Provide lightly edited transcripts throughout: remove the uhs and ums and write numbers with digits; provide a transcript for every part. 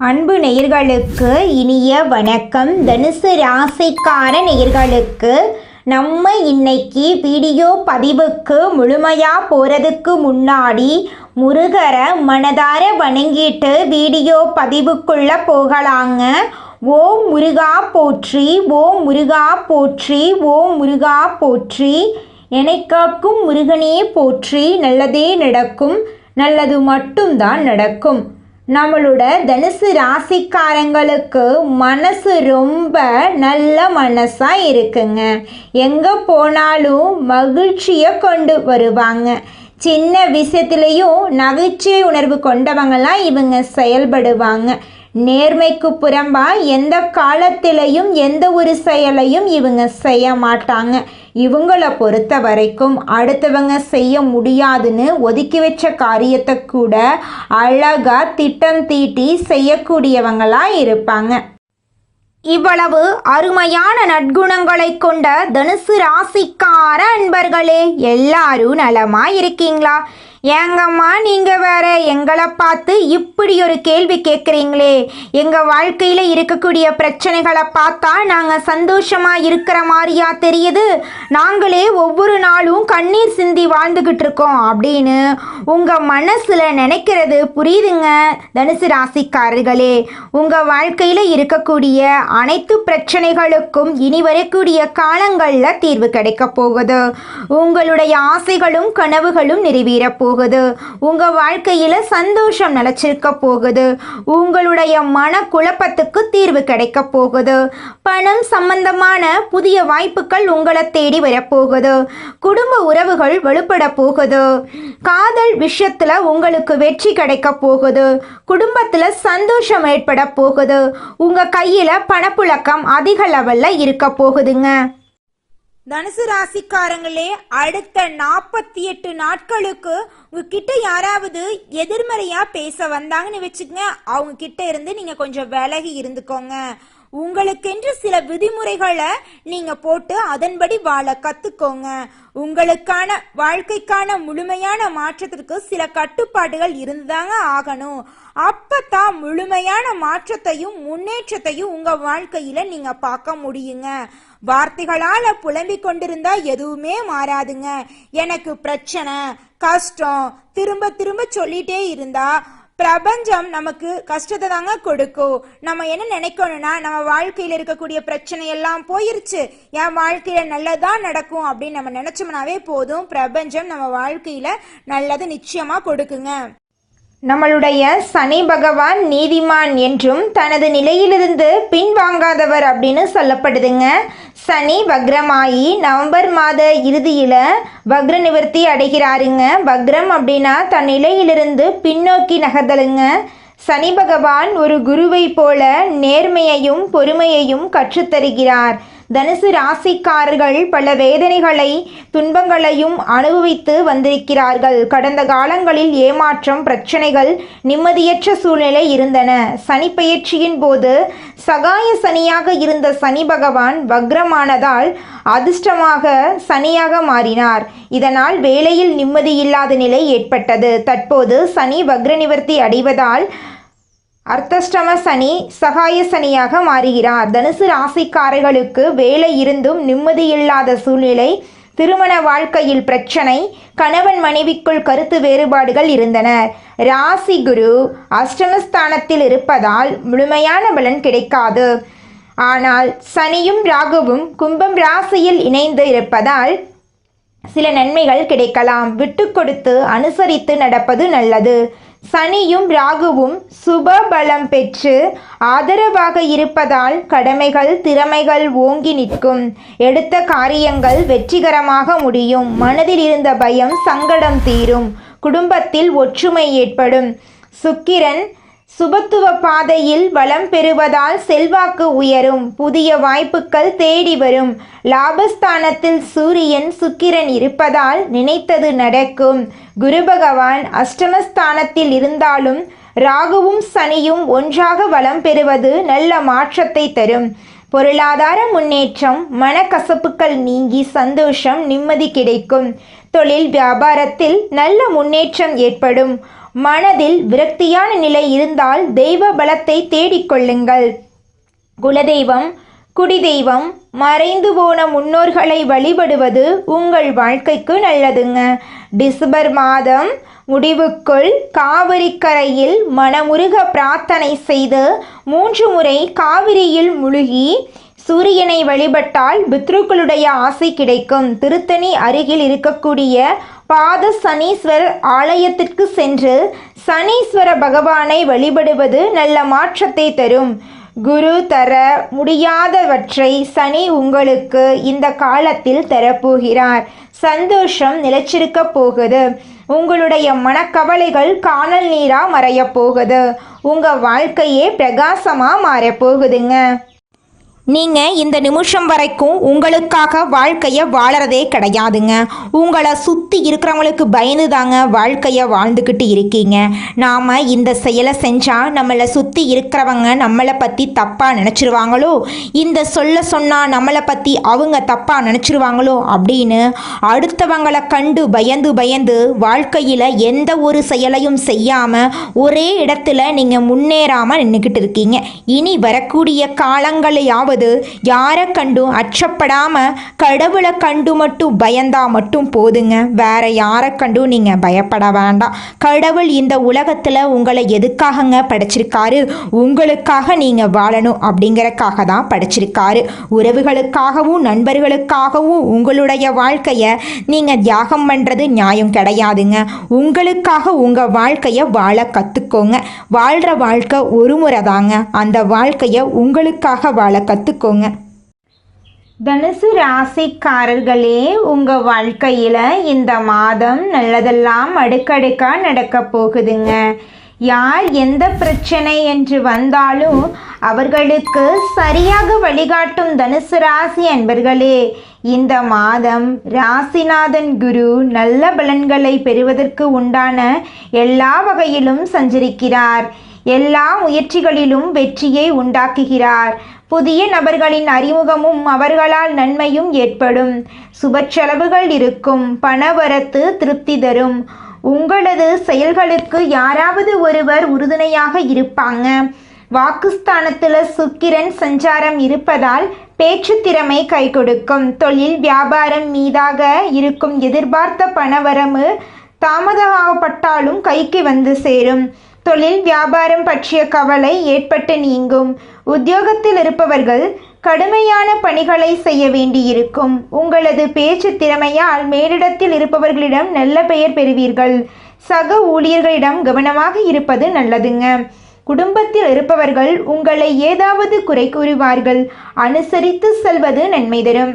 அன்பு நேயர்களுக்கு இனிய வணக்கம். தனுசு ராசிக்கார நேயர்களுக்கு நம்ம இன்னைக்கு வீடியோ பதிவுக்கு முழுமையாக போகிறதுக்கு முன்னாடி முருகரை மனதார வணங்கிட்டு வீடியோ பதிவுக்குள்ளே போகலாங்க. ஓம் முருகா போற்றி, ஓம் முருகா போற்றி, ஓம் முருகா போற்றி. என்னை காக்கும் முருகனே போற்றி. நல்லதே நடக்கும், நல்லது மட்டும்தான் நடக்கும். நம்மளோட தனுசு ராசிக்காரங்களுக்கு மனசு ரொம்ப நல்ல மனசாக இருக்குங்க. எங்கே போனாலும் மகிழ்ச்சியை கொண்டு வருவாங்க. சின்ன விஷயத்துலேயும் நகைச்சுவை உணர்வு கொண்டவங்களாம் இவங்க செயல்படுவாங்க. நேர்மைக்கு புறம்பா எந்த காலத்திலையும் எந்த ஒரு செயலையும் இவங்க செய்ய மாட்டாங்க. இவங்களை பொறுத்த வரைக்கும் அடுத்தவங்க செய்ய முடியாதுன்னு ஒதுக்கி வச்ச காரியத்தை கூட அழகா திட்டம் தீட்டி செய்யக்கூடியவங்களாக இருப்பாங்க. இவ்வளவு அருமையான நற்குணங்களை கொண்ட தனுசு ராசிக்கார அன்பர்களே, எல்லாரும் நலமா இருக்கீங்களா? ஏங்கம்மா நீங்கள் வேற எங்களை பார்த்து இப்படி ஒரு கேள்வி கேட்குறீங்களே? எங்கள் வாழ்க்கையில் இருக்கக்கூடிய பிரச்சனைகளை பார்த்தா நாங்கள் சந்தோஷமாக இருக்கிற மாதிரியா தெரியுது? நாங்களே ஒவ்வொரு நாளும் கண்ணீர் சிந்தி வாழ்ந்துக்கிட்டு இருக்கோம் அப்படின்னு உங்கள் மனசில் நினைக்கிறது புரியுதுங்க. தனுசு ராசிக்காரர்களே, உங்கள் வாழ்க்கையில் இருக்கக்கூடிய அனைத்து பிரச்சனைகளுக்கும் இனி வரக்கூடிய காலங்களில் தீர்வு கிடைக்க போகுது. உங்களுடைய ஆசைகளும் கனவுகளும் நிறைவேறப் போகுது. உங்க வாழ்க்கையில சந்தோஷம் நிலைச்சிருக்க போகுது. உங்களுடைய மன குழப்பத்துக்கு தீர்வு கிடைக்க போகுது. பணம் சம்பந்தமான புதிய வாய்ப்புகள் உங்களை தேடி வரப்போகுது. குடும்ப உறவுகள் வலுப்பட போகுது. காதல் விஷயத்துல உங்களுக்கு வெற்றி கிடைக்க போகுது. குடும்பத்துல சந்தோஷம் ஏற்பட போகுது. உங்க கையில பணப்புழக்கம் அதிக லெவல்ல இருக்க போகுதுங்க. தனுசு ராசிக்காரங்களே, அடுத்த 48 நாட்களுக்கு உங்ககிட்ட யாராவது எதிர்மறையா பேச வந்தாங்கன்னு வச்சுக்கங்க, அவங்க கிட்ட இருந்து நீங்க கொஞ்சம் விலகி இருந்துக்கோங்க. உங்களுக்கென்று சில விதிமுறைகளை நீங்க போட்டு அதன்படி வாழ கத்துக்கோங்க. உங்களுக்கான வாழ்க்கைக்கான முழுமையான மாற்றத்திற்கு சில கட்டுப்பாடுகள் இருந்துதாங்க ஆகணும். அப்பதான் முழுமையான மாற்றத்தையும் முன்னேற்றத்தையும் உங்க வாழ்க்கையில நீங்க பார்க்க முடியுங்க. வார்த்தைகளால புலம்பிக் கொண்டிருந்தா எதுவுமே மாறாதுங்க. எனக்கு பிரச்சனை, கஷ்டம் திரும்ப திரும்ப சொல்லிட்டே இருந்தா பிரபஞ்சம் நமக்கு கஷ்டத்தை தாங்க கொடுக்கும். நம்ம என்ன நினைக்கணும்னா, நம்ம வாழ்க்கையில இருக்கக்கூடிய பிரச்சனை எல்லாம் போயிருச்சு, என் வாழ்க்கையில நல்லதா நடக்கும் அப்படின்னு நம்ம நினைச்சோம்னாவே போதும். பிரபஞ்சம் நம்ம வாழ்க்கையில நல்லது நிச்சயமா கொடுக்குங்க. நம்மளுடைய சனி பகவான் நீதிமான் என்றும் தனது நிலையிலிருந்து பின்வாங்காதவர் அப்படின்னு சொல்லப்படுதுங்க. சனி வக்ரமாயி நவம்பர் மாத இறுதியில் வக்ர நிவர்த்தி அடைகிறாருங்க. வக்ரம் அப்படின்னா தன் நிலையிலிருந்து பின்னோக்கி நகர்தலுங்க. சனி பகவான் ஒரு குருவை போல நேர்மையையும் பொறுமையையும் கற்றுத்தருகிறார். தனுசு ராசிக்காரர்கள் பல வேதனைகளை துன்பங்களையும் அனுபவித்து வந்திருக்கிறார்கள். கடந்த காலங்களில் ஏமாற்றம், பிரச்சனைகள், நிம்மதியற்ற சூழ்நிலை இருந்தன. சனி பெயர்ச்சியின் போது சகாய சனியாக இருந்த சனி பகவான் வக்ரமானதால் அதிர்ஷ்டமாக சனியாக மாறினார். இதனால் வேலையில் நிம்மதியில்லாத நிலை ஏற்பட்டது. தற்போது சனி வக்ர நிவர்த்தி அடைவதால் அர்த்தஷ்டம சனி சகாய சனியாக மாறுகிறார். தனுசு ராசிக்காரர்களுக்கு வேலை இருந்தும் நிம்மதியில்லாத சூழ்நிலை, திருமண வாழ்க்கையில் பிரச்சனை, கணவன் மனைவிக்குள் கருத்து வேறுபாடுகள் இருந்தன. ராசி குரு அஷ்டமஸ்தானத்தில் இருப்பதால் முழுமையான பலன் கிடைக்காது. ஆனால் சனியும் ராகுவும் கும்பம் ராசியில் இணைந்து இருப்பதால் சில நன்மைகள் கிடைக்கலாம். விட்டு கொடுத்து அனுசரித்து நடப்பது நல்லது. சனியும் ராகுவும் சுப பலம் பெற்று ஆதரவாக இருப்பதால் கடமைகள், திறமைகள் ஓங்கி நிற்கும். எடுத்த காரியங்கள் வெற்றிகரமாக முடியும். மனதில் இருந்த பயம், சங்கடம் தீரும். குடும்பத்தில் ஒற்றுமை ஏற்படும். சுக்கிரன் சுபத்துவ பாதையில் வளம் பெறுவதால் செல்வாக்கு உயரும். புதிய வாய்ப்புகள் தேடி வரும். லாபஸ்தானத்தில் சூரியன் சுக்கிரன் இருப்பதால் நினைத்தது நடக்கும். குரு பகவான் அஷ்டமஸ்தானத்தில் இருந்தாலும் ராகுவும் சனியும் ஒன்றாக வளம் பெறுவது நல்ல மாற்றத்தை தரும். பொருளாதார முன்னேற்றம், மனக்கசப்புகள் நீங்கி சந்தோஷம், நிம்மதி கிடைக்கும். தொழில் வியாபாரத்தில் நல்ல முன்னேற்றம் ஏற்படும். மனதில் விரக்தியான நிலை இருந்தால் தெய்வ பலத்தை தேடிக்கொள்ளுங்கள். குலதெய்வம், குடிதெய்வம், மறைந்து போன முன்னோர்களை வழிபடுவது உங்கள் வாழ்க்கைக்கு நல்லதுங்க. டிசம்பர் மாதம் முடிவுக்குள் காவிரி கரையில் மனமுருக பிரார்த்தனை செய்து 3 முறை காவிரியில் முழுகி சூரியனை வழிபட்டால் பித்ருக்களுடைய ஆசை கிடைக்கும். திருத்தணி அருகில் இருக்கக்கூடிய பாத சனீஸ்வரர் ஆலயத்திற்கு சென்று சனீஸ்வர பகவானை வழிபடுவது நல்ல மாற்றத்தை தரும். குரு தர முடியாதவற்றை சனி உங்களுக்கு இந்த காலத்தில் தரப்போகிறார். சந்தோஷம் நிலைச்சிருக்க போகுது. உங்களுடைய மனக்கவலைகள் காணல் நீரா மறைய போகுது. உங்கள் வாழ்க்கையே பிரகாசமாக மாறப்போகுதுங்க. நீங்கள் இந்த நிமிஷம் வரைக்கும் உங்களுக்காக வாழ்க்கையை வாழறதே கிடையாதுங்க. உங்களை சுற்றி இருக்கிறவங்களுக்கு பயந்து தாங்க வாழ்க்கையை வாழ்ந்துக்கிட்டு இருக்கீங்க. நாம் இந்த செயலை செஞ்சால் நம்மளை சுற்றி இருக்கிறவங்க நம்மளை பற்றி தப்பாக நினச்சிருவாங்களோ, இந்த சொன்னால் நம்மளை பற்றி அவங்க தப்பாக நினச்சிருவாங்களோ அப்படின்னு அடுத்தவங்களை கண்டு பயந்து வாழ்க்கையில் எந்த ஒரு செயலையும் செய்யாமல் ஒரே இடத்துல நீங்கள் முன்னேறாமல் நின்றுக்கிட்டு இருக்கீங்க. இனி வரக்கூடிய காலங்களையாவது யாரை கண்டும் அச்சப்படாம கடவுளை கண்டு மட்டும் பயந்தா மட்டும் போதுங்க. வேற யாரை கண்டும் நீங்க பயப்பட வேண்டாம். கடவுள் இந்த உலகத்துல உங்களை எதுக்காகங்க படைச்சிருக்காரு? உங்களுக்காக நீங்க வாழணும் அப்படிங்கறக்காக தான் படைச்சிருக்காரு. உறவுகளுக்காகவும் நண்பர்களுக்காகவும் உங்களுடைய வாழ்க்கைய நீங்க தியாகம் பண்றது நியாயம் கிடையாதுங்க. உங்களுக்காக உங்க வாழ்க்கைய வாழ கத்துக்கோங்க. வாழ்ற வாழ்க்கை ஒரு முறை தாங்க. அந்த வாழ்க்கைய உங்களுக்காக வாழ கத்துக்கோங்க. தனுசு ராசிக்காரர்களே, உங்கள் வாழ்க்கையில் இந்த மாதம் நல்லதெல்லாம் அடுக்கடுக்காக நடக்க போகுதுங்க. யார் எந்த பிரச்சனை என்று வந்தாலும் அவர்களுக்கு சரியாக வழிகாட்டும் தனுசு ராசி அன்பர்களே, இந்த மாதம் ராசிநாதன் குரு நல்ல பலன்களை பெறுவதற்கு உண்டான எல்லா வகையிலும் சஞ்சரிக்கிறார். எல்லா முயற்சிகளிலும் வெற்றியை உண்டாக்குகிறார். புதிய நபர்களின் அறிமுகமும் அவர்களால் நன்மையும் ஏற்படும். சுப செலவுகள் இருக்கும். பணவரத்து திருப்தி தரும். உங்களது செயல்களுக்கு யாராவது ஒருவர் உறுதுணையாக இருப்பாங்க. வாக்குஸ்தானத்தில் சுக்கிரன் சஞ்சாரம் இருப்பதால் பேச்சு திறமை கை கொடுக்கும். தொழில் வியாபாரம் மீதாக இருக்கும் எதிர்பார்த்த பணவரவு தாமதமாகப்பட்டாலும் கைக்கு வந்து சேரும். தொழில் வியாபாரம் பற்றிய கவலை ஏற்பட்டு நீங்கும். உத்தியோகத்தில் இருப்பவர்கள் கடுமையான பணிகளை செய்ய வேண்டியிருக்கும். உங்களது பேச்சு திறமையால் மேலிடத்தில் இருப்பவர்களிடம் நல்ல பெயர் பெறுவீர்கள். சக ஊழியர்களிடம் கவனமாக இருப்பது நல்லதுங்க. குடும்பத்தில் இருப்பவர்கள் உங்களை ஏதாவது குறை கூறுவார்கள். அனுசரித்து செல்வது நன்மை தரும்.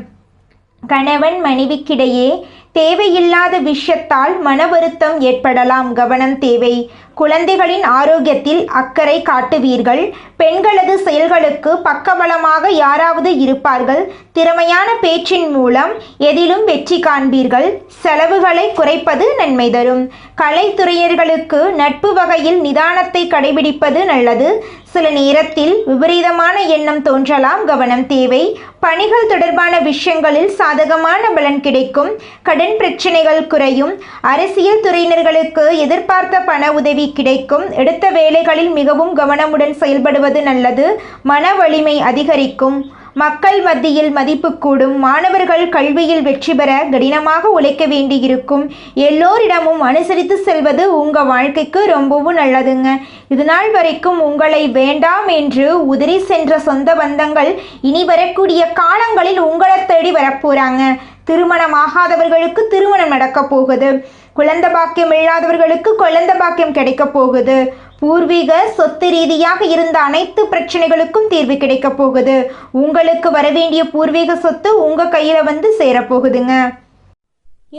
கணவன் மனைவிக்கிடையே தேவையில்லாத விஷயத்தால் மன வருத்தம் ஏற்படலாம். கவனம் தேவை. குழந்தைகளின் ஆரோக்கியத்தில் அக்கறை காட்டுவீர்கள். பெண்களது செயல்களுக்கு பக்கபலமாக யாராவது இருப்பார்கள். திறமையான பேச்சின் மூலம் எதிலும் வெற்றி காண்பீர்கள். செலவுகளை குறைப்பது நன்மை தரும். கலைத்துறையர்களுக்கு நட்பு வகையில் நிதானத்தை கடைபிடிப்பது நல்லது. சில நேரத்தில் விபரீதமான எண்ணம் தோன்றலாம். கவனம் தேவை. பணிகள் தொடர்பான விஷயங்களில் சாதகமான பலன் கிடைக்கும். கடன் பிரச்சனைகள் குறையும். அரசியல் துறையினர்களுக்கு எதிர்பார்த்த பண உதவி கிடைக்கும். எடுத்த வேலைகளில் மிகவும் கவனமுடன் செயல்படுவது நல்லது. மன வலிமை அதிகரிக்கும். மக்கள் மத்தியில் மதிப்பு கூடும். மாணவர்கள் கல்வியில் வெற்றி பெற கடினமாக உழைக்க வேண்டியிருக்கும். எல்லோரிடமும் அனுசரித்து செல்வது உங்கள் வாழ்க்கைக்கு ரொம்பவும் நல்லதுங்க. இதுநாள் வரைக்கும் உங்களை வேண்டாம் என்று உதிரி சென்ற சொந்த பந்தங்கள் இனி வரக்கூடிய காலங்களில் உங்களை தேடி வரப்போறாங்க. திருமணமாகாதவர்களுக்கு திருமணம் நடக்க போகுது. குழந்தை பாக்கியம் இல்லாதவர்களுக்கு குழந்தை பாக்கியம் கிடைக்க போகுது. பூர்வீக சொத்து ரீதியாக இருந்த அனைத்து பிரச்சனைகளுக்கும் தீர்வு கிடைக்க போகுது. உங்களுக்கு வரவேண்டிய பூர்வீக சொத்து உங்க கையில வந்து சேரப்போகுதுங்க.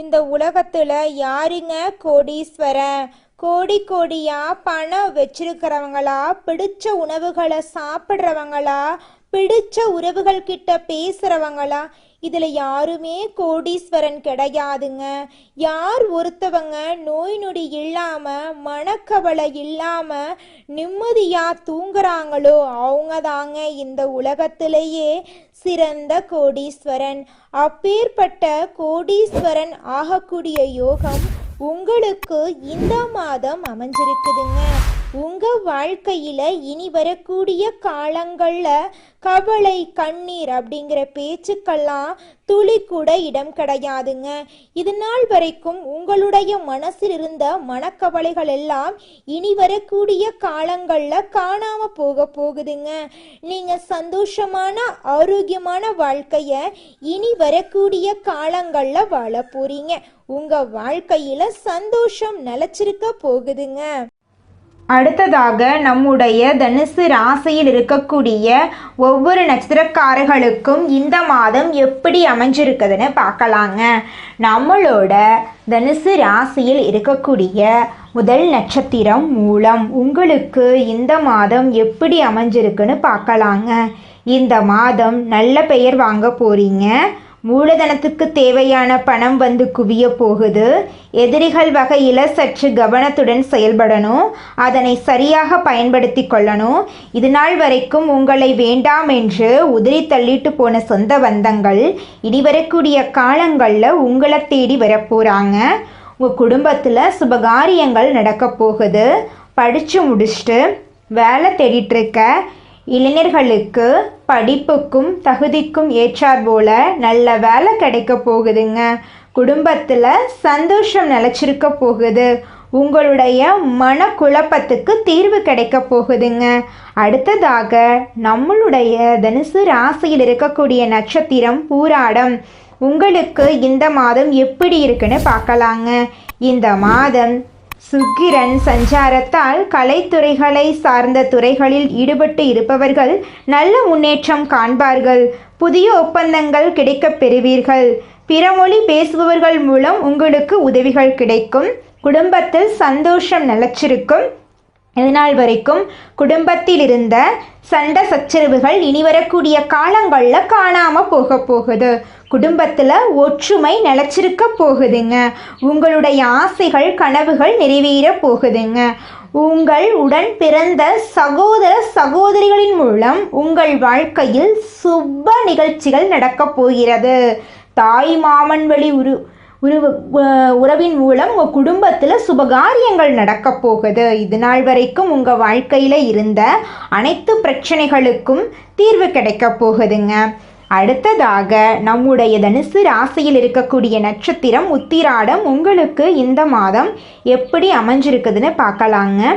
இந்த உலகத்துல யாருங்க கோடீஸ்வரன்? கோடியா பணம் வச்சிருக்கிறவங்களா? பிடிச்ச உணவுகளை சாப்பிட்றவங்களா? பிடிச்ச உறவுகள் கிட்ட பேசுறவங்களா? இதில் யாருமே கோடீஸ்வரன் கிடையாதுங்க. யார் ஒருத்தவங்க நோய் நொடி இல்லாமல் மனக்கவலை இல்லாமல் நிம்மதியாக தூங்குறாங்களோ அவங்க தாங்க இந்த உலகத்திலேயே சிறந்த கோடீஸ்வரன். அப்பேற்பட்ட கோடீஸ்வரன் ஆகக்கூடிய யோகம் உங்களுக்கு இந்த மாதம் அமைஞ்சிருக்குதுங்க. உங்க வாழ்க்கையில இனி வரக்கூடிய காலங்கள்ல கவலை கண்ணீர் அப்படிங்கிற பேச்சுக்கெல்லாம் துளி கூட இடம் கிடையாதுங்க. இது நாள் வரைக்கும் உங்களுடைய மனசில் இருந்த மனக்கவலைகள் எல்லாம் இனி வரக்கூடிய காலங்கள்ல காணாம போகுதுங்க. நீங்க சந்தோஷமான ஆரோக்கியமான வாழ்க்கைய இனி வரக்கூடிய காலங்கள்ல வாழ போறீங்க. உங்க வாழ்க்கையில சந்தோஷம் நிலைச்சிருக்க போகுதுங்க. அடுத்ததாக நம்முடைய தனுசு ராசியில் இருக்கக்கூடிய ஒவ்வொரு நட்சத்திரக்காரர்களுக்கும் இந்த மாதம் எப்படி அமைஞ்சிருக்குதுன்னு பார்க்கலாங்க. நம்மளோட தனுசு ராசியில் இருக்கக்கூடிய முதல் நட்சத்திரம் மூலம். உங்களுக்கு இந்த மாதம் எப்படி அமைஞ்சிருக்குன்னு பார்க்கலாங்க. இந்த மாதம் நல்ல பெயர் வாங்க போறீங்க. மூலதனத்துக்கு தேவையான பணம் வந்து குவிய போகுது. எதிரிகள் வகையில் சற்று கவனத்துடன் செயல்படணும். அதனை சரியாக பயன்படுத்தி கொள்ளணும். இது நாள் வரைக்கும் உங்களை வேண்டாம் என்று உதிரி தள்ளிட்டு போன சொந்த பந்தங்கள் இனி வரக்கூடிய காலங்களில் உங்களை தேடி வரப்போகிறாங்க. உங்கள் குடும்பத்தில் சுபகாரியங்கள் நடக்க போகுது. படித்து முடிச்சுட்டு வேலை தேடிட்டுருக்க இளைஞர்களுக்கு படிப்புக்கும் தகுதிக்கும் ஏற்றார் போல நல்ல வேலை கிடைக்க போகுதுங்க. குடும்பத்தில் சந்தோஷம் நிலச்சிருக்க போகுது. உங்களுடைய மனக்குழப்பத்துக்கு தீர்வு கிடைக்க போகுதுங்க. அடுத்ததாக நம்மளுடைய தனுசு ராசியில் இருக்கக்கூடிய நட்சத்திரம் பூராடம். உங்களுக்கு இந்த மாதம் எப்படி இருக்குன்னு பார்க்கலாங்க. இந்த மாதம் சுக்கிரன் சஞ்சாரத்தால் கலைத்துறைகளை சார்ந்த துறைகளில் ஈடுபட்டு இருப்பவர்கள் நல்ல முன்னேற்றம் காண்பார்கள். புதிய ஒப்பந்தங்கள் கிடைக்கப் பெறுவீர்கள். பிற மொழி பேசுபவர்கள் மூலம் உங்களுக்கு உதவிகள் கிடைக்கும். குடும்பத்தில் சந்தோஷம் நிலச்சிருக்கும். இதனால் வரைக்கும் குடும்பத்தில் இருந்த சண்டை சச்சரவுகள் இனி வரக்கூடிய காலங்களில் காணாமல் போகுது. குடும்பத்தில் ஒற்றுமை நிலச்சிருக்க போகுதுங்க. உங்களுடைய ஆசைகள் கனவுகள் நிறைவேற போகுதுங்க. உங்கள் உடன் பிறந்த சகோதர சகோதரிகளின் மூலம் உங்கள் வாழ்க்கையில் சுப நிகழ்ச்சிகள் நடக்கப் போகிறது. தாய் மாமன் வழி உறவின் மூலம் உங்கள் குடும்பத்தில் சுபகாரியங்கள் நடக்க போகுது. இது நாள் வரைக்கும் உங்கள் வாழ்க்கையில் இருந்த அனைத்து பிரச்சனைகளுக்கும் தீர்வு கிடைக்க போகுதுங்க. அடுத்ததாக நம்முடைய தனுசு ராசியில் இருக்கக்கூடிய நட்சத்திரம் உத்திராடம். உங்களுக்கு இந்த மாதம் எப்படி அமைஞ்சிருக்குதுன்னு பார்க்கலாங்க.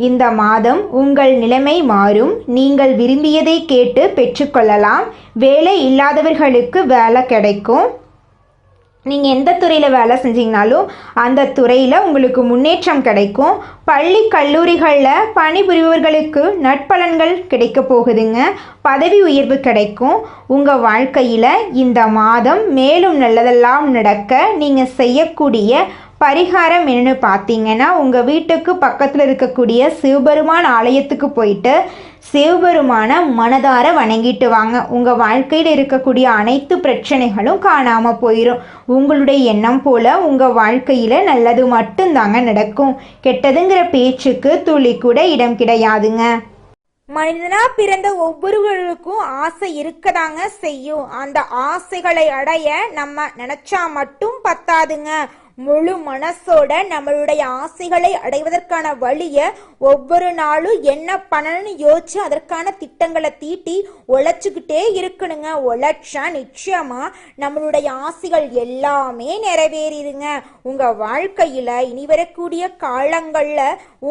இந்த மாதம் உங்கள் நிலைமை மாறும். நீங்கள் விரும்பியதை கேட்டு பெற்றுக்கொள்ளலாம். வேலை இல்லாதவர்களுக்கு வேலை கிடைக்கும். நீங்கள் எந்த துறையில் வேலை செஞ்சீங்கனாலும் அந்த துறையில் உங்களுக்கு முன்னேற்றம் கிடைக்கும். பள்ளி கல்லூரிகளில் பணிபுரிபவர்களுக்கு நற்பலன்கள் கிடைக்க போகுதுங்க. பதவி உயர்வு கிடைக்கும். உங்கள் வாழ்க்கையில் இந்த மாதம் மேலும் நல்லதெல்லாம் நடக்க நீங்கள் செய்யக்கூடிய பரிகாரம் என்னன்னு பார்த்தீங்கன்னா, உங்கள் வீட்டுக்கு பக்கத்தில் இருக்கக்கூடிய சிவபெருமான் ஆலயத்துக்கு போயிட்டு சிவபெருமான மனதார வணங்கிட்டு வாங்க. உங்கள் வாழ்க்கையில் இருக்கக்கூடிய அனைத்து பிரச்சனைகளும் காணாமல் போயிடும். உங்களுடைய எண்ணம் போல் உங்கள் வாழ்க்கையில் நல்லது மட்டும்தாங்க நடக்கும். கெட்டதுங்கிற பேச்சுக்கு துளி கூட இடம் கிடையாதுங்க. மனிதனா பிறந்த ஒவ்வொருவருக்கும் ஆசை இருக்கதாங்க செய்யும். அந்த ஆசைகளை அடைய நம்ம நினைச்சா மட்டும் பத்தாதுங்க. முழு மனசோட நம்மளுடைய ஆசைகளை அடைவதற்கான வழியை ஒவ்வொரு நாளும் என்ன பண்ணணும்னு யோசிச்சு அதற்கான திட்டங்களை தீட்டி உழைச்சிக்கிட்டே இருக்கணுங்க. உழைச்சா நிச்சயமா நம்மளுடைய ஆசைகள் எல்லாமே நிறைவேறிடுங்க. உங்க வாழ்க்கையில இனி வரக்கூடிய காலங்கள்ல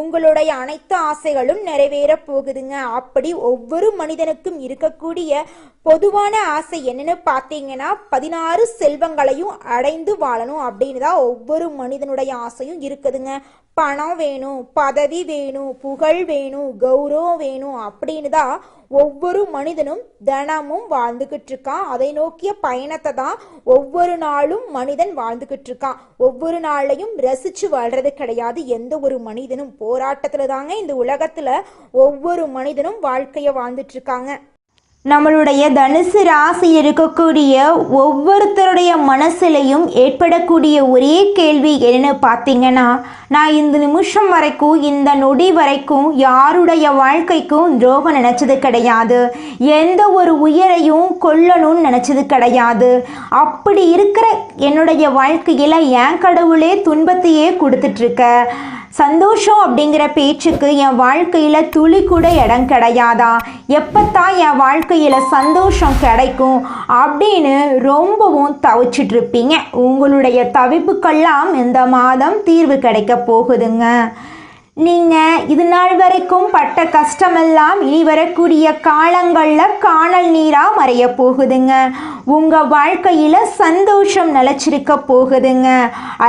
உங்களுடைய அனைத்து ஆசைகளும் நிறைவேற போகுதுங்க. அப்படி ஒவ்வொரு மனிதனுக்கும் இருக்கக்கூடிய பொதுவான ஆசை என்னன்னு பார்த்தீங்கன்னா 16 செல்வங்களையும் அடைந்து வாழணும் அப்படின்னு தான் ஒவ்வொரு மனிதனுடைய ஆசையும் இருக்குதுங்க. பணம் வேணும், பதவி வேணும், புகழ் வேணும், கௌரவம் வேணும் அப்படின்னு தான் ஒவ்வொரு மனிதனும் தினமும் வாழ்ந்துகிட்டு இருக்கான். அதை நோக்கிய பயணத்தை தான் ஒவ்வொரு நாளும் மனிதன் வாழ்ந்துகிட்டு இருக்கான். ஒவ்வொரு நாளையும் ரசிச்சு வாழ்றது கிடையாது. எந்த ஒரு மனிதனும் போராட்டத்துல தாங்க இந்த உலகத்துல ஒவ்வொரு மனிதனும் வாழ்க்கைய வாழ்ந்துட்டு இருக்காங்க. நம்மளுடைய தனுசு ராசியில் இருக்கக்கூடிய ஒவ்வொருத்தருடைய மனசுலையும் ஏற்படக்கூடிய ஒரே கேள்வி என்னன்னு பார்த்தீங்கன்னா, நான் இந்த நிமிஷம் வரைக்கும் இந்த நொடி வரைக்கும் யாருடைய வாழ்க்கைக்கும் துரோகம் நினச்சது கிடையாது, எந்த ஒரு உயிரையும் கொல்லணும்னு நினச்சது கிடையாது, அப்படி இருக்கிற என்னுடைய வாழ்க்கையில் என் கடவுளே துன்பத்தையே கொடுத்துட்ருக்க, சந்தோஷம் அப்படிங்கிற பேச்சுக்கு என் வாழ்க்கையில் துளி கூட இடம் கிடையாதா, எப்பத்தான் என் வாழ்க்கையில் சந்தோஷம் கிடைக்கும் அப்படின்னு ரொம்பவும் தவிச்சிட்ருப்பீங்க. உங்களுடைய தவிப்புக்கெல்லாம் இந்த மாதம் தீர்வு கிடைக்க போகுதுங்க. நீங்கள் இது நாள் வரைக்கும் பட்ட கஷ்டமெல்லாம் இனி வரக்கூடிய காலங்களில் காணல் நீராக மறைய போகுதுங்க. உங்கள் வாழ்க்கையில் சந்தோஷம் நிலச்சிருக்க போகுதுங்க.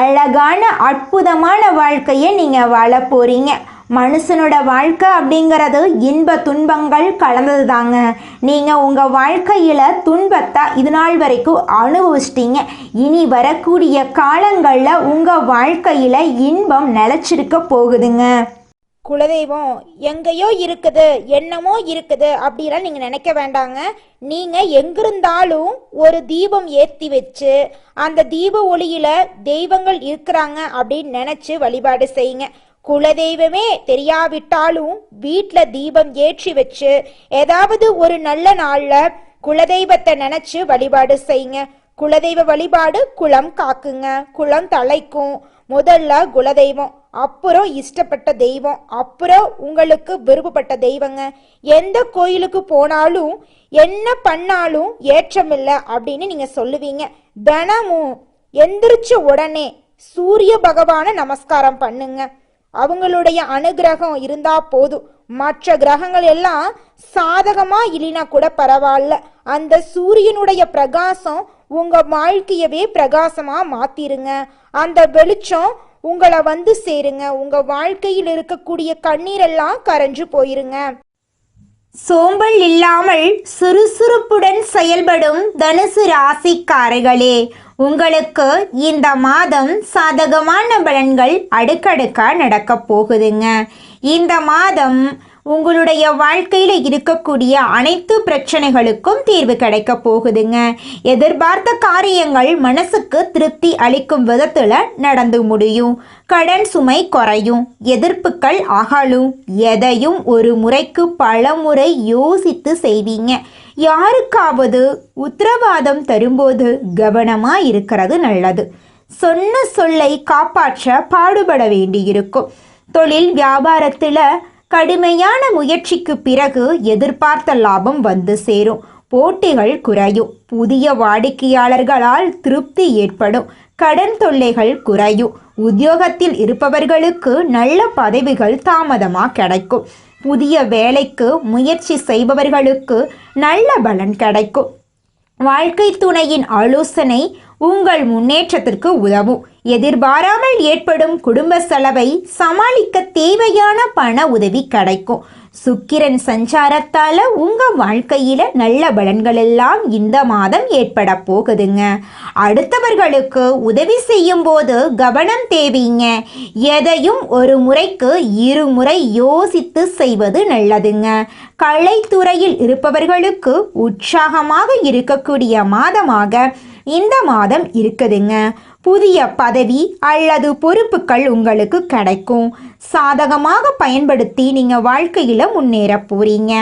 அழகான அற்புதமான வாழ்க்கையை நீங்கள் வாழ போகிறீங்க. மனுஷனோட வாழ்க்கை அப்படிங்கிறது இன்ப துன்பங்கள் கலந்தது தாங்க. நீங்கள் உங்கள் வாழ்க்கையில் துன்பத்தை இது நாள் வரைக்கும் அனுபவிச்சிட்டீங்க. இனி வரக்கூடிய காலங்களில் உங்கள் வாழ்க்கையில் இன்பம் நிலச்சிருக்க போகுதுங்க. குலதெய்வம் எங்கேயோ இருக்குது, என்னமோ இருக்குது அப்படிலாம் நீங்கள் நினைக்க வேண்டாங்க. நீங்கள் எங்கிருந்தாலும் ஒரு தீபம் ஏற்றி வச்சு அந்த தீப ஒளியில் தெய்வங்கள் இருக்கிறாங்க அப்படின்னு நினச்சி வழிபாடு செய்யுங்க. குலதெய்வமே தெரியாவிட்டாலும் வீட்டில் தீபம் ஏற்றி வச்சு ஏதாவது ஒரு நல்ல நாளில் குலதெய்வத்தை நினச்சி வழிபாடு செய்யுங்க. குலதெய்வ வழிபாடு குலம் காக்குங்க, குலம் தலைக்கும். முதல்ல குலதெய்வம், அப்புறம் இஷ்டப்பட்ட தெய்வம், அப்புறம் உங்களுக்கு விருப்பப்பட்ட தெய்வங்க. எந்த கோயிலுக்கு போனாலும் என்ன பண்ணாலும் ஏற்றமில்லை அப்படின்னு நீங்கள் சொல்லுவீங்க. தினமும் எந்திரிச்ச உடனே சூரிய பகவானை நமஸ்காரம் பண்ணுங்க. அவங்களுடைய அனுகிரகம் இருந்தா போதும். மற்ற கிரகங்கள் எல்லாம் சாதகமா இல்லைனா கூட பரவாயில்ல, அந்த சூரியனுடைய பிரகாசம் உங்க வாழ்க்கையவே பிரகாசமா மாத்திருங்க. அந்த வெளிச்சம் உங்களை வந்து சேருங்க. உங்க வாழ்க்கையில் இருக்கக்கூடிய கண்ணீரெல்லாம் கரைஞ்சு போயிருங்க. சோம்பல் இல்லாமல் சுறுசுறுப்புடன் செயல்படும் தனுசு ராசிக்காரர்களே, உங்களுக்கு இந்த மாதம் சாதகமான பலன்கள் அடுக்கடுக்கா நடக்க போகுதுங்க. இந்த மாதம் உங்களுடைய வாழ்க்கையில் இருக்கக்கூடிய அனைத்து பிரச்சனைகளுக்கும் தீர்வு கிடைக்க போகுதுங்க. எதிர்பார்த்த காரியங்கள் மனசுக்கு திருப்தி அளிக்கும் விதத்தில் நடந்து முடியும். கடன் சுமை குறையும், எதிர்ப்புகள் அகலும். எதையும் ஒரு முறைக்கு பல முறை யோசித்து செய்வீங்க. யாருக்காவது உத்தரவாதம் தரும்போது கவனமாக இருக்கிறது நல்லது. சொன்ன சொல்லை காப்பாற்ற பாடுபட வேண்டியிருக்கும். தொழில் வியாபாரத்தில் கடுமையான முயற்சிக்கு பிறகு எதிர்பார்த்த லாபம் வந்து சேரும். போட்டிகள் குறையும். புதிய வாடிக்கையாளர்களால் திருப்தி ஏற்படும். கடன் தொல்லைகள் குறையும். உத்தியோகத்தில் இருப்பவர்களுக்கு நல்ல பதவிகள் தாமதமாக கிடைக்கும். புதிய வேலைக்கு முயற்சி செய்பவர்களுக்கு நல்ல பலன் கிடைக்கும். வாழ்க்கை துணையின் ஆலோசனை உங்கள் முன்னேற்றத்திற்கு உதவும். எதிர்பாராமல் ஏற்படும் குடும்ப செலவை சமாளிக்க தேவையான பண உதவி கிடைக்கும். சுக்கிரன் சஞ்சாரத்தால உங்க வாழ்க்கையில நல்ல பலன்கள் எல்லாம் இந்த மாதம் ஏற்பட போகுதுங்க. அடுத்தவர்களுக்கு உதவி செய்யும் போது கவனம் தேவைங்க. எதையும் ஒரு முறைக்கு இருமுறை யோசித்து செய்வது நல்லதுங்க. கலைத்துறையில் இருப்பவர்களுக்கு உற்சாகமாக இருக்கக்கூடிய மாதமாக இந்த மாதம் இருக்குதுங்க. புதிய பதவி அல்லது பொறுப்புகள் உங்களுக்கு கிடைக்கும். சாதகமாக பயன்படுத்தி நீங்கள் வாழ்க்கையில் முன்னேற போறீங்க.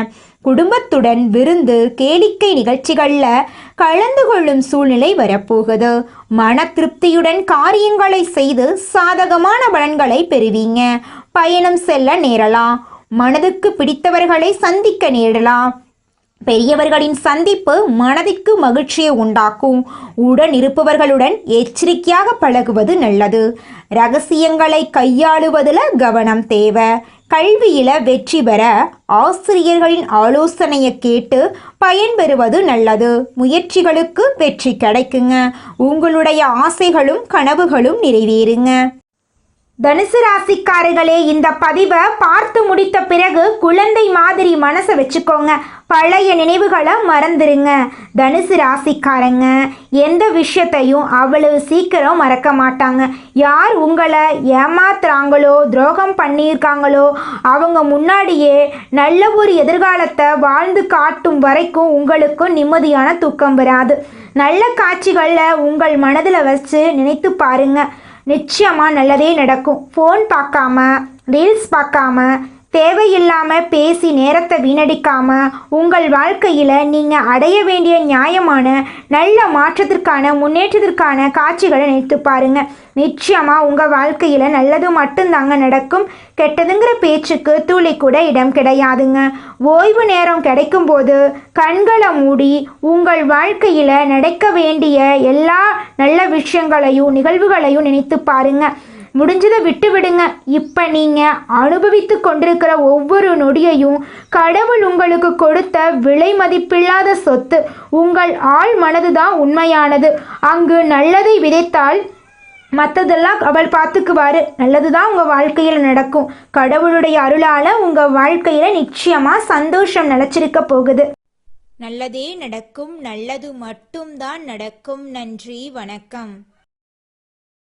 குடும்பத்துடன் விருந்து கேளிக்கை நிகழ்ச்சிகளில் கலந்து கொள்ளும் சூழ்நிலை வரப்போகுது. மன திருப்தியுடன் காரியங்களை செய்து சாதகமான பலன்களை பெறுவீங்க. பயணம் செல்ல நேரலாம். மனதுக்கு பிடித்தவர்களை சந்திக்க நேரலாம். பெரியவர்களின் சந்திப்பு மனதிற்கு மகிழ்ச்சியை உண்டாக்கும். உடன் இருப்பவர்களுடன் எச்சரிக்கையாக பழகுவது நல்லது. ரகசியங்களை கையாளுவதில் கவனம் தேவை. கல்வியில வெற்றி பெற ஆசிரியர்களின் ஆலோசனையை கேட்டு பயன்பெறுவது நல்லது. முயற்சிகளுக்கு வெற்றி கிடைக்குங்க. உங்களுடைய ஆசைகளும் கனவுகளும் நிறைவேறுங்க. தனுசு ராசிக்காரர்களே, இந்த பதிவை பார்த்து முடித்த பிறகு குழந்தை மாதிரி மனசை வச்சுக்கோங்க. பழைய நினைவுகளை மறந்துடுங்க. தனுசு ராசிக்காரங்க எந்த விஷயத்தையும் அவ்வளவு சீக்கிரம் மறக்க மாட்டாங்க. யார் உங்களை ஏமாத்துறாங்களோ, துரோகம் பண்ணியிருக்காங்களோ, அவங்க முன்னாடியே நல்ல ஒரு எதிர்காலத்தை வாழ்ந்து காட்டும் வரைக்கும் உங்களுக்கும் நிம்மதியான தூக்கம் வராது. நல்ல காட்சிகளை உங்கள் மனதில் வச்சு நினைத்து பாருங்க. நிச்சயமாக நல்லதே நடக்கும். ஃபோன் பார்க்காம, ரீல்ஸ் பார்க்காம, தேவையில்லாமல் பேசி நேரத்தை வீணடிக்காமல் உங்கள் வாழ்க்கையில் நீங்கள் அடைய வேண்டிய நியாயமான நல்ல மாற்றத்திற்கான முன்னேற்றத்திற்கான காட்சிகளை நினைத்து பாருங்கள். நிச்சயமாக உங்கள் வாழ்க்கையில் நல்லது மட்டும்தாங்க நடக்கும். கெட்டதுங்கிற பேச்சுக்கு துளி கூட இடம் கிடையாதுங்க. ஓய்வு நேரம் கிடைக்கும்போது கண்களை மூடி உங்கள் வாழ்க்கையில் நடக்க வேண்டிய எல்லா நல்ல விஷயங்களையும் நிகழ்வுகளையும் நினைத்து பாருங்கள். முடிஞ்சதை விட்டு விடுங்க. இப்போ நீங்கள் அனுபவித்து கொண்டிருக்கிற ஒவ்வொரு நொடியையும் கடவுள் உங்களுக்கு கொடுத்த விலை மதிப்பில்லாத சொத்து. உங்கள் ஆள் மனது தான் உண்மையானது. அங்கு நல்லதை விதைத்தால் மற்றதெல்லாம் அவள் பார்த்துக்குவாரு. நல்லது தான் உங்கள் வாழ்க்கையில் நடக்கும். கடவுளுடைய அருளால் உங்கள் வாழ்க்கையில் நிச்சயமாக சந்தோஷம் நிலச்சிருக்க போகுது. நல்லதே நடக்கும். நல்லது மட்டும்தான் நடக்கும். நன்றி, வணக்கம்.